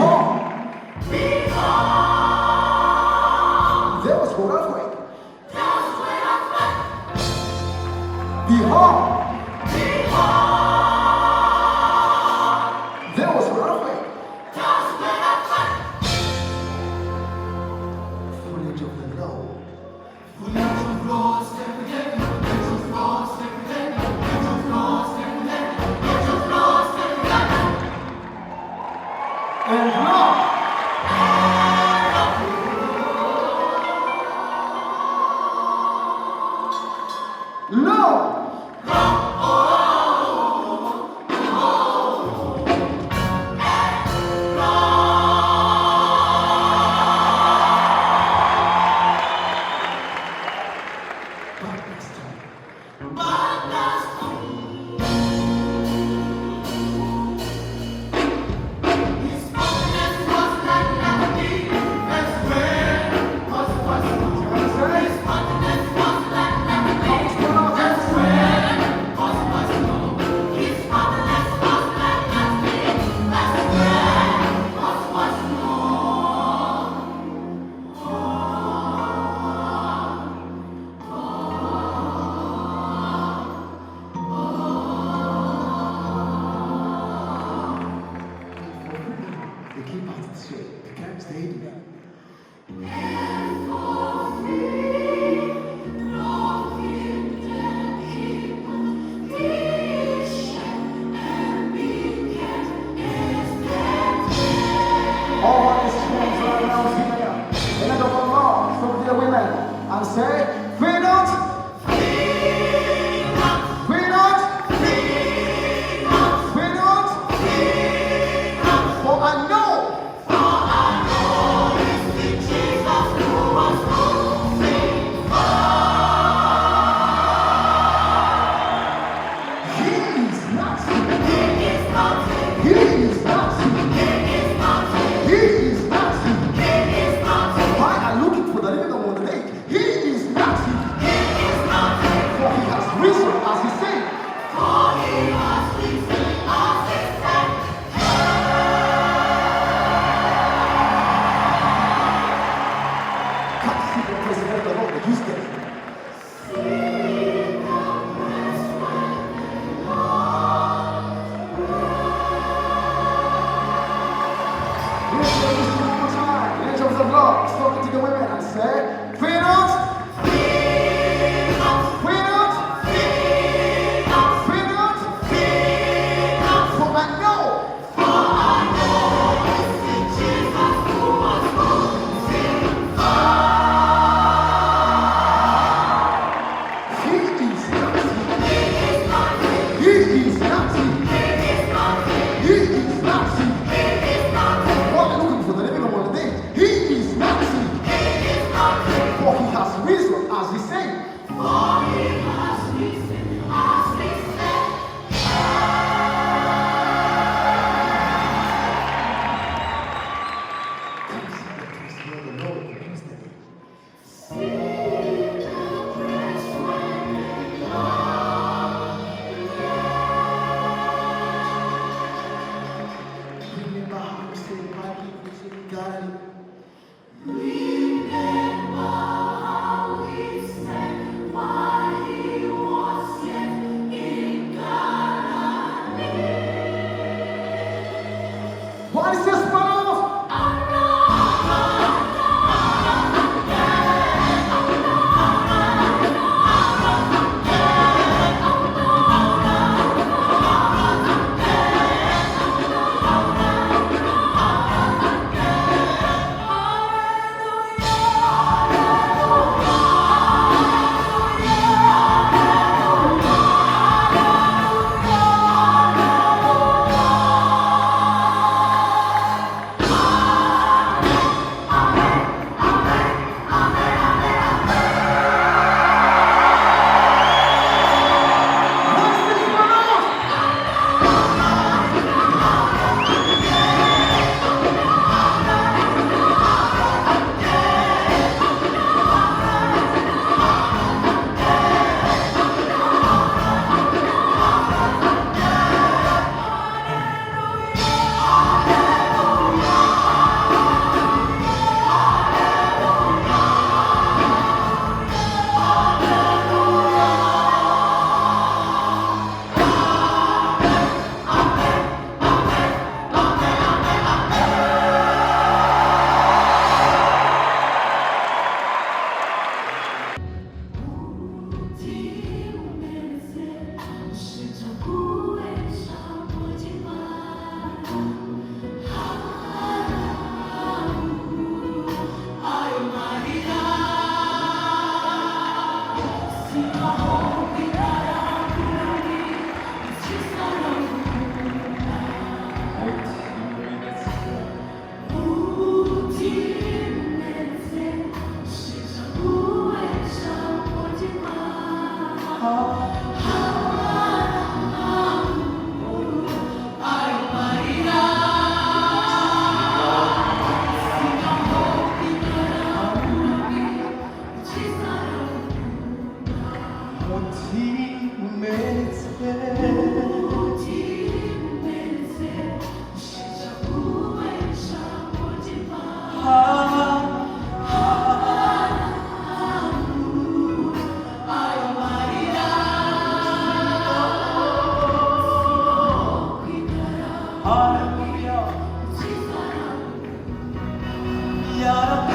Behold, there was an earthquake. Behold, there was an earthquake. Footage of the Lord. And Lord, they keep out of the shit. They can't stay together. All these things right now here. In the name of the Lord, so to the women, and say, fear not, fear not, fear not, for I know. He is not. He is not. Why are you looking for the living of the day? He is not. For he has risen as he said. Can't see the president of all the Houston. Angels of God spoken to the women and said, fear not, fear not, fear not, for I know. He is not. He is not. He is not. What are you looking for? The living of one day. He is not. For he has yarabbim